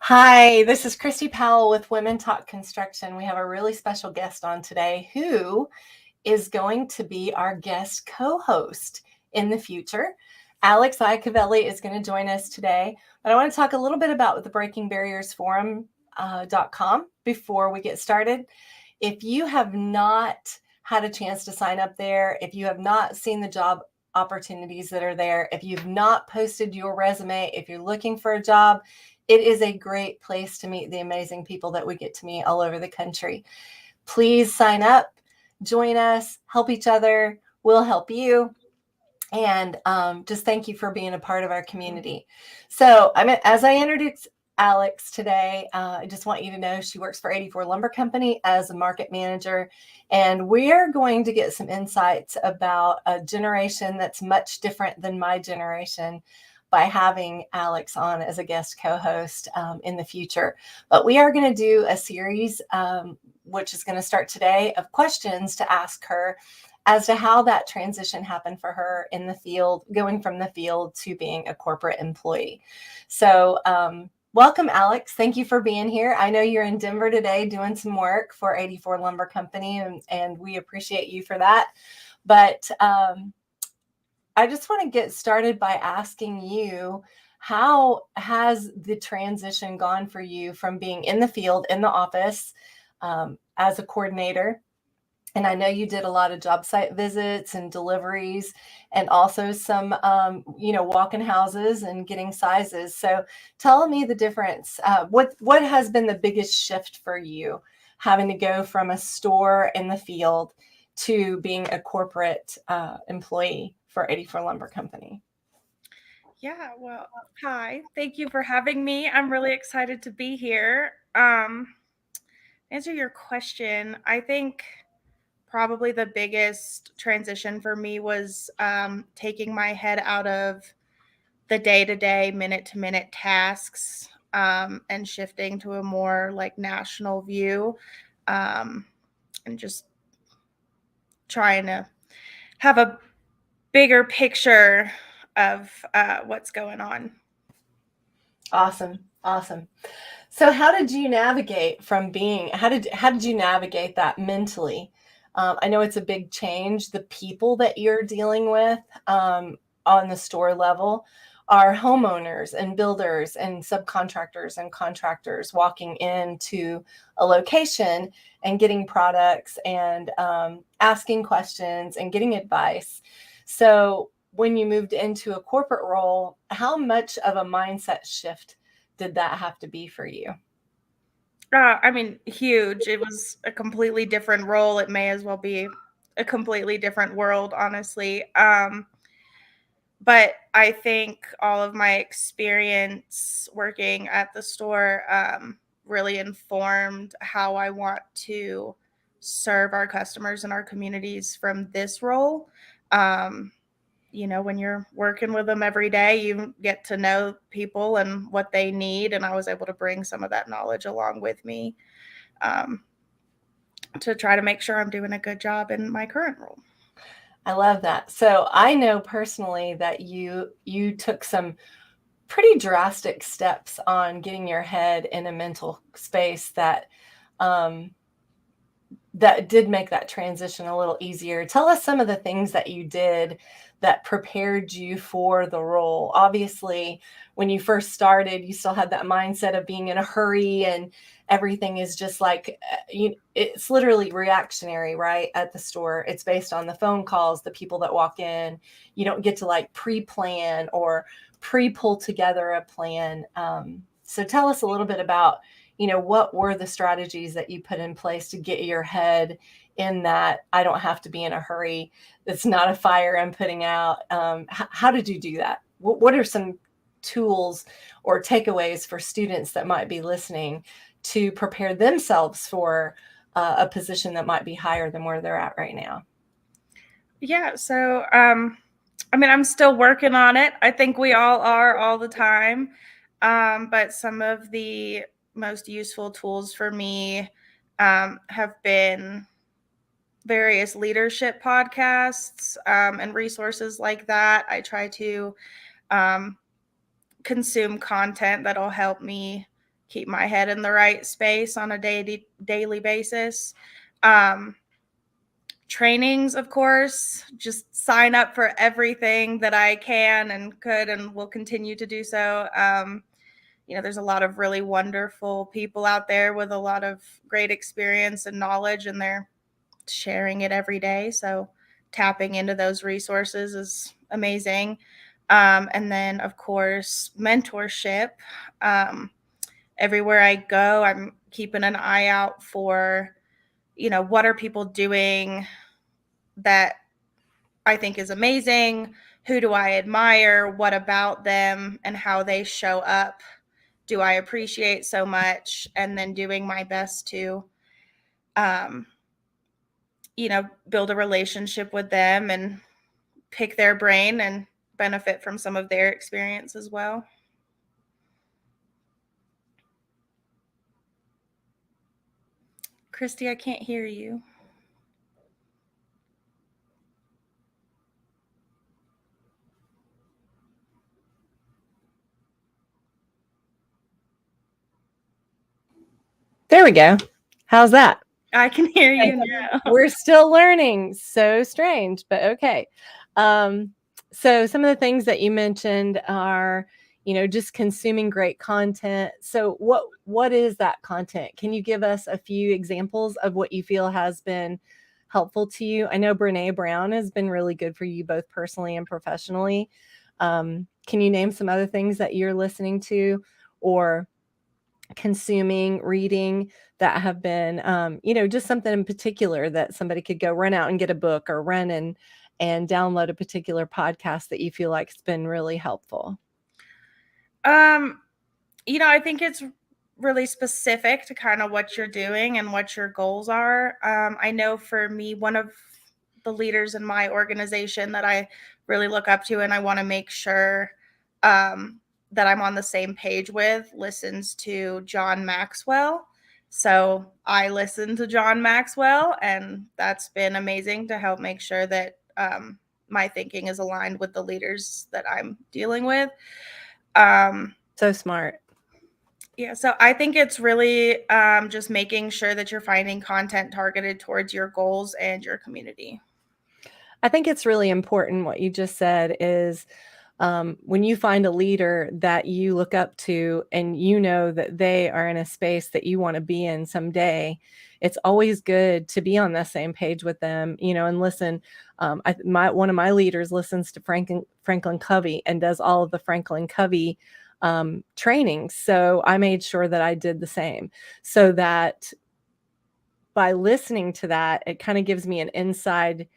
Hi, this is Christy Powell with Women Talk Construction. We have a really special guest on today who is going to be our guest co-host in the future. Alex Iacovelli is going to join us today, but I want to talk a little bit about the Breaking Barriers Forum.com before we get started. If you have not had a chance to sign up there, if you have not seen the job opportunities that are there, if you've not posted your resume, if you're looking for a job, it is a great place to meet the amazing people that we get to meet all over the country. Please sign up, join us, help each other. We'll help you. And just thank you for being a part of our community. So as I introduced Alex today, I just want you to know she works for 84 Lumber Company as a market manager. And we're going to get some insights about a generation that's much different than my generation by having Alex on as a guest co-host in the future. But we are going to do a series, which is going to start today, of questions to ask her as to how that transition happened for her in the field, going from the field to being a corporate employee. So welcome, Alex. Thank you for being here. I know you're in Denver today doing some work for 84 Lumber Company, and we appreciate you for that. But I just want to get started by asking you, how has the transition gone for you from being in the field, in the office, as a coordinator? And I know you did a lot of job site visits and deliveries and also some, walk-in houses and getting sizes. So tell me the difference. What has been the biggest shift for you, having to go from a store in the field to being a corporate employee for 84 Lumber Company? Yeah, well, hi. Thank you for having me. I'm really excited to be here. Answer your question, I think probably the biggest transition for me was taking my head out of the day-to-day, minute-to-minute tasks and shifting to a more like national view and just trying to have a bigger picture of what's going on. Awesome. So how did you navigate how did you navigate that mentally? I know it's a big change. The people that you're dealing with on the store level are homeowners and builders and subcontractors and contractors walking into a location and getting products and asking questions and getting advice. So when you moved into a corporate role, how much of a mindset shift did that have to be for you? Huge. It was a completely different role. It may as well be a completely different world, honestly. But I think all of my experience working at the store really informed how I want to serve our customers and our communities from this role. Um, when you're working with them every day, you get to know people and what they need. And I was able to bring some of that knowledge along with me um, to try to make sure I'm doing a good job in my current role. I love that. So I know personally that you took some pretty drastic steps on getting your head in a mental space that that did make that transition a little easier. Tell us some of the things that you did that prepared you for the role. Obviously, when you first started, you still had that mindset of being in a hurry and everything is just like, it's literally reactionary, right? At the store, it's based on the phone calls, the people that walk in. You don't get to like pre-plan or pre-pull together a plan. So tell us a little bit about, what were the strategies that you put in place to get your head in that I don't have to be in a hurry. It's not a fire I'm putting out. How did you do that? What are some tools or takeaways for students that might be listening to prepare themselves for a position that might be higher than where they're at right now? Yeah, so I'm still working on it. I think we all are all the time. But some of the most useful tools for me have been various leadership podcasts and resources like that. I try to consume content that'll help me keep my head in the right space on a daily basis. Um, Trainings, of course, just sign up for everything that I can and could and will continue to do so. There's a lot of really wonderful people out there with a lot of great experience and knowledge, and they're sharing it every day. So tapping into those resources is amazing. And then, of course, mentorship. Everywhere I go, I'm keeping an eye out for, what are people doing that I think is amazing? Who do I admire? What about them and how they show up do I appreciate so much? And then doing my best to, um, build a relationship with them and pick their brain and benefit from some of their experience as well. Christy, I can't hear you. There we go. How's that? I can hear you now. We're still learning. So strange, but okay. So some of the things that you mentioned are, just consuming great content. So what is that content? Can you give us a few examples of what you feel has been helpful to you? I know Brene Brown has been really good for you both personally and professionally. Can you name some other things that you're listening to or consuming, reading that have been, just something in particular that somebody could go run out and get a book or run and download a particular podcast that you feel like it's been really helpful? I think it's really specific to kind of what you're doing and what your goals are. I know for me, one of the leaders in my organization that I really look up to and I want to make sure that I'm on the same page with listens to John Maxwell. So I listen to John Maxwell, and that's been amazing to help make sure that my thinking is aligned with the leaders that I'm dealing with. So smart. Yeah, so I think it's really just making sure that you're finding content targeted towards your goals and your community. I think it's really important what you just said is when you find a leader that you look up to and you know that they are in a space that you want to be in someday, it's always good to be on the same page with them, and listen. One of my leaders listens to Franklin Covey and does all of the Franklin Covey training. So I made sure that I did the same so that by listening to that, it kind of gives me an inside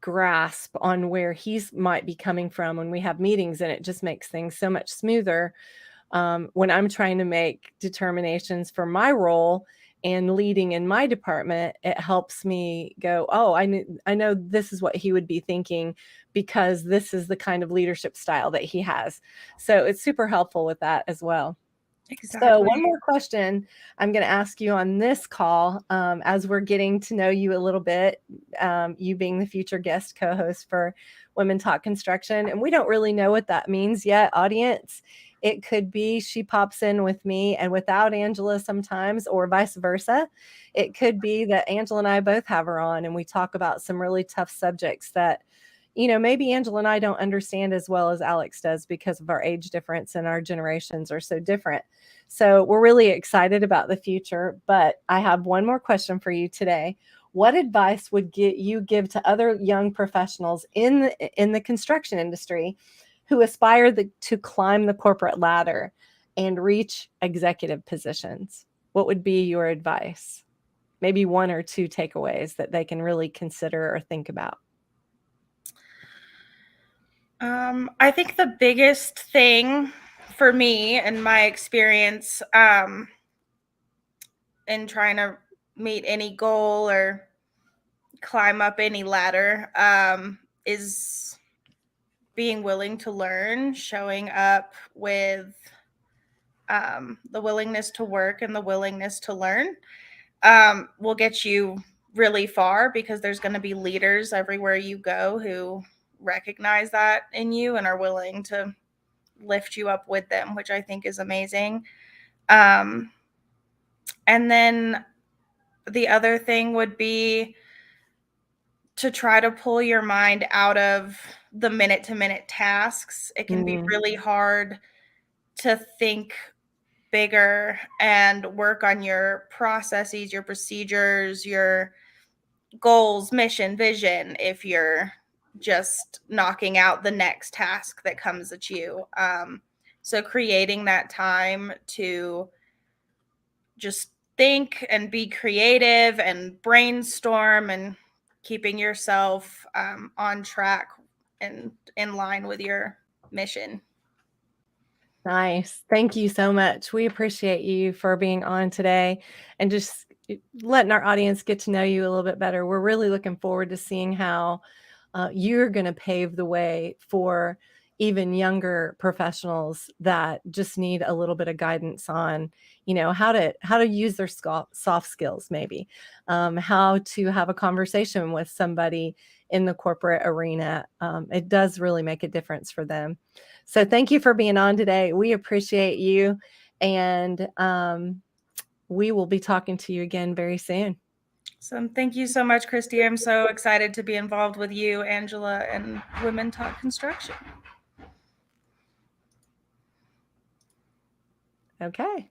grasp on where he's might be coming from when we have meetings, and it just makes things so much smoother when I'm trying to make determinations for my role and leading in my department. It helps me go, oh, I know this is what he would be thinking because this is the kind of leadership style that he has. So it's super helpful with that as well. Exactly. So one more question I'm going to ask you on this call as we're getting to know you a little bit, you being the future guest co-host for Women Talk Construction. And we don't really know what that means yet, audience. It could be she pops in with me and without Angela sometimes, or vice versa. It could be that Angela and I both have her on and we talk about some really tough subjects that maybe Angela and I don't understand as well as Alex does because of our age difference and our generations are so different. So we're really excited about the future, but I have one more question for you today. What advice would you give to other young professionals in the construction industry who aspire to climb the corporate ladder and reach executive positions? What would be your advice? Maybe one or two takeaways that they can really consider or think about. I think the biggest thing for me and my experience in trying to meet any goal or climb up any ladder is being willing to learn, showing up with the willingness to work and the willingness to learn will get you really far because there's going to be leaders everywhere you go who recognize that in you and are willing to lift you up with them, which I think is amazing. And then the other thing would be to try to pull your mind out of the minute to minute tasks. It can be really hard to think bigger and work on your processes, your procedures, your goals, mission, vision if you're just knocking out the next task that comes at you. So creating that time to just think and be creative and brainstorm and keeping yourself on track and in line with your mission. Nice. Thank you so much. We appreciate you for being on today and just letting our audience get to know you a little bit better. We're really looking forward to seeing how you're going to pave the way for even younger professionals that just need a little bit of guidance on, how to use their soft skills, maybe how to have a conversation with somebody in the corporate arena. It does really make a difference for them. So thank you for being on today. We appreciate you, and we will be talking to you again very soon. So thank you so much, Christy. I'm so excited to be involved with you, Angela, and Women Talk Construction. Okay.